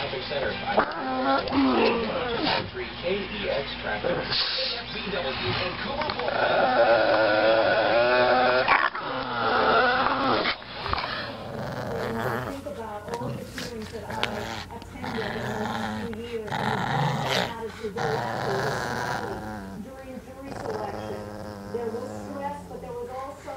Traffic Center. 3 KEX traffic. VW in Cooper Point. Think about all the hearings that I attended in the last 2 years, and the attitude very active, during jury selection. There was stress, but there was also